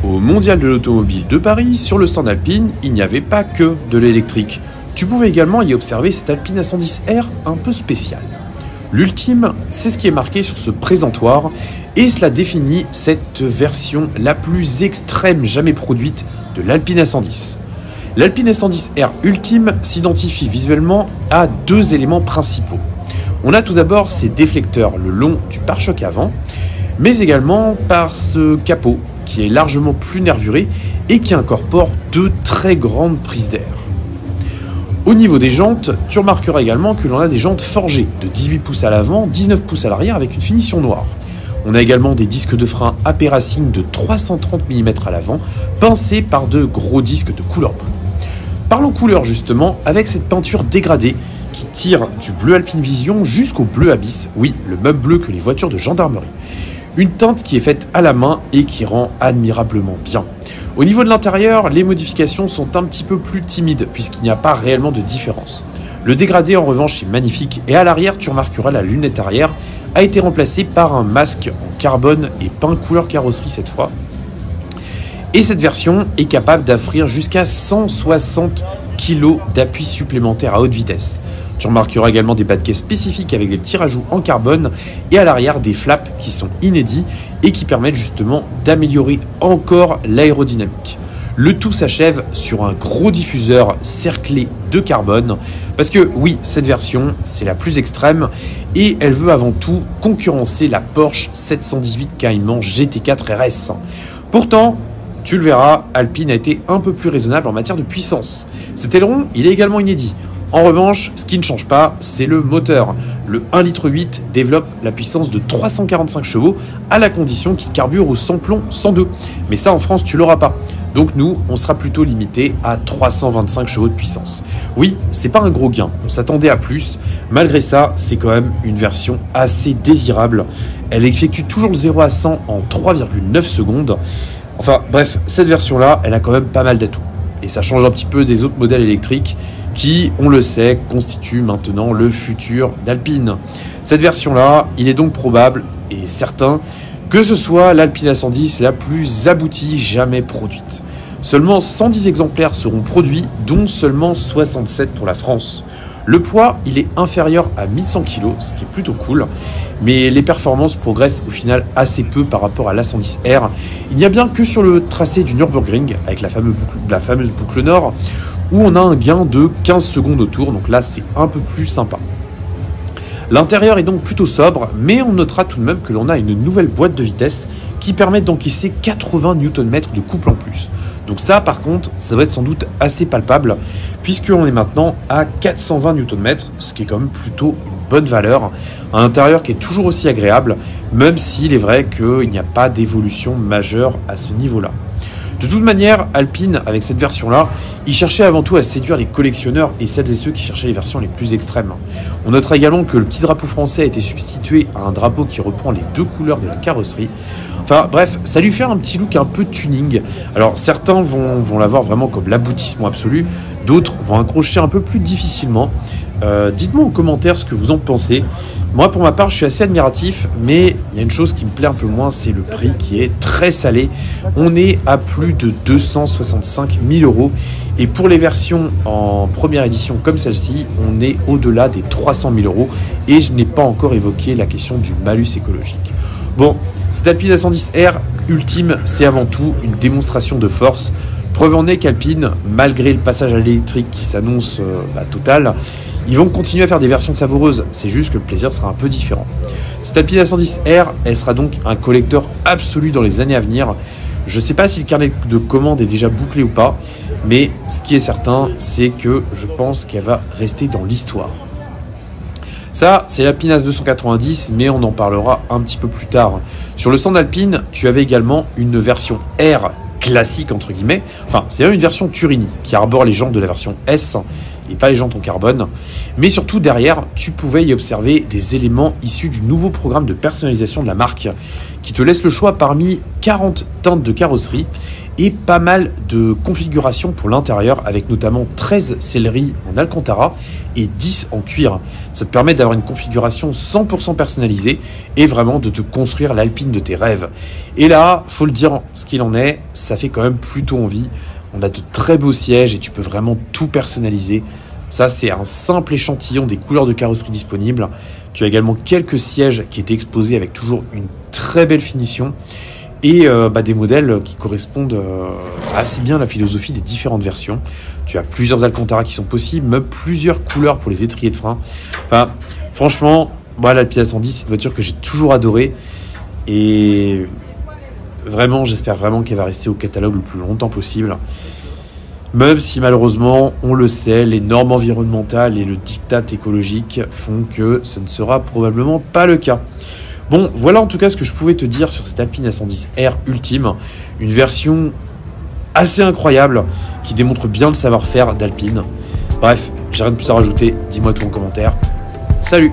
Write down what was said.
Au Mondial de l'Automobile de Paris, sur le stand Alpine, il n'y avait pas que de l'électrique. Tu pouvais également y observer cette Alpine A110R un peu spéciale. L'ultime, c'est ce qui est marqué sur ce présentoir, et cela définit cette version la plus extrême jamais produite de l'Alpine A110. L'Alpine A110R Ultime s'identifie visuellement à deux éléments principaux. On a tout d'abord ses déflecteurs le long du pare-choc avant, mais également par ce capot qui est largement plus nervuré et qui incorpore deux très grandes prises d'air. Au niveau des jantes, tu remarqueras également que l'on a des jantes forgées de 18 pouces à l'avant, 19 pouces à l'arrière avec une finition noire. On a également des disques de frein AP Racing de 330 mm à l'avant, pincés par de gros disques de couleur bleue. Parlons couleur justement, avec cette peinture dégradée qui tire du bleu Alpine Vision jusqu'au bleu Abyss, oui, le même bleu que les voitures de gendarmerie. Une teinte qui est faite à la main et qui rend admirablement bien. Au niveau de l'intérieur, les modifications sont un petit peu plus timides puisqu'il n'y a pas réellement de différence. Le dégradé en revanche est magnifique et à l'arrière tu remarqueras la lunette arrière a été remplacée par un masque en carbone et peint couleur carrosserie cette fois. Et cette version est capable d'offrir jusqu'à 160 kg d'appui supplémentaire à haute vitesse. Tu remarqueras également des bas de caisse spécifiques avec des petits rajouts en carbone et à l'arrière des flaps qui sont inédits et qui permettent justement d'améliorer encore l'aérodynamique. Le tout s'achève sur un gros diffuseur cerclé de carbone parce que oui, cette version c'est la plus extrême et elle veut avant tout concurrencer la Porsche 718 Cayman GT4 RS. Pourtant, tu le verras, Alpine a été un peu plus raisonnable en matière de puissance. Cet aileron, il est également inédit. En revanche, ce qui ne change pas, c'est le moteur. Le 1,8 litre développe la puissance de 345 chevaux à la condition qu'il carbure au samplon 102. Mais ça, en France, tu l'auras pas. Donc nous, on sera plutôt limité à 325 chevaux de puissance. Oui, c'est pas un gros gain, on s'attendait à plus. Malgré ça, c'est quand même une version assez désirable. Elle effectue toujours le 0 à 100 en 3,9 secondes. Enfin bref, cette version-là, elle a quand même pas mal d'atouts. Et ça change un petit peu des autres modèles électriques qui, on le sait, constituent maintenant le futur d'Alpine. Cette version-là, il est donc probable et certain que ce soit l'Alpine A110 la plus aboutie jamais produite. Seulement 110 exemplaires seront produits, dont seulement 67 pour la France. Le poids, il est inférieur à 1100 kg, ce qui est plutôt cool, mais les performances progressent au final assez peu par rapport à l'A110R. Il n'y a bien que sur le tracé du Nürburgring, avec la fameuse boucle nord, où on a un gain de 15 secondes au tour, donc là c'est un peu plus sympa. L'intérieur est donc plutôt sobre, mais on notera tout de même que l'on a une nouvelle boîte de vitesse qui permet d'encaisser 80 Nm de couple en plus. Donc ça par contre, ça doit être sans doute assez palpable, puisqu'on est maintenant à 420 Nm, ce qui est quand même plutôt une bonne valeur. Un intérieur qui est toujours aussi agréable, même s'il est vrai qu'il n'y a pas d'évolution majeure à ce niveau-là. De toute manière, Alpine, avec cette version-là, il cherchait avant tout à séduire les collectionneurs et celles et ceux qui cherchaient les versions les plus extrêmes. On notera également que le petit drapeau français a été substitué à un drapeau qui reprend les deux couleurs de la carrosserie. Enfin bref, ça lui fait un petit look un peu tuning. Alors certains vont l'avoir vraiment comme l'aboutissement absolu, d'autres vont accrocher un peu plus difficilement. Dites-moi en commentaire ce que vous en pensez. Moi, pour ma part, je suis assez admiratif, mais il y a une chose qui me plaît un peu moins, c'est le prix qui est très salé. On est à plus de 265 000 €. Et pour les versions en première édition comme celle-ci, on est au-delà des 300 000 €. Et je n'ai pas encore évoqué la question du malus écologique. Bon, cette Alpine A110R Ultime, c'est avant tout une démonstration de force. Preuve en est qu'Alpine, malgré le passage à l'électrique qui s'annonce total, ils vont continuer à faire des versions savoureuses, c'est juste que le plaisir sera un peu différent. Cette Alpine A110R, elle sera donc un collector absolu dans les années à venir. Je ne sais pas si le carnet de commandes est déjà bouclé ou pas, mais ce qui est certain, c'est que je pense qu'elle va rester dans l'histoire. Ça, c'est l'Alpine A290, mais on en parlera un petit peu plus tard. Sur le stand Alpine, tu avais également une version R classique, entre guillemets. Enfin, c'est une version Turini qui arbore les jantes de la version S et pas les jantes en carbone. Mais surtout, derrière, tu pouvais y observer des éléments issus du nouveau programme de personnalisation de la marque qui te laisse le choix parmi 40 teintes de carrosserie et pas mal de configurations pour l'intérieur, avec notamment 13 selleries en Alcantara et 10 en cuir. Ça te permet d'avoir une configuration 100% personnalisée et vraiment de te construire l'Alpine de tes rêves. Et là, faut le dire ce qu'il en est, ça fait quand même plutôt envie. On a de très beaux sièges et tu peux vraiment tout personnaliser. Ça, c'est un simple échantillon des couleurs de carrosserie disponibles. Tu as également quelques sièges qui étaient exposés avec toujours une très belle finition et des modèles qui correspondent assez bien à la philosophie des différentes versions. Tu as plusieurs Alcantara qui sont possibles, même plusieurs couleurs pour les étriers de frein. Enfin, franchement, moi, l'Alpine A110, c'est une voiture que j'ai toujours adorée et vraiment, j'espère vraiment qu'elle va rester au catalogue le plus longtemps possible. Même si malheureusement, on le sait, les normes environnementales et le diktat écologique font que ce ne sera probablement pas le cas. Bon, voilà en tout cas ce que je pouvais te dire sur cette Alpine A110R Ultime, une version assez incroyable qui démontre bien le savoir-faire d'Alpine. Bref, j'ai rien de plus à rajouter, dis-moi tout en commentaire. Salut!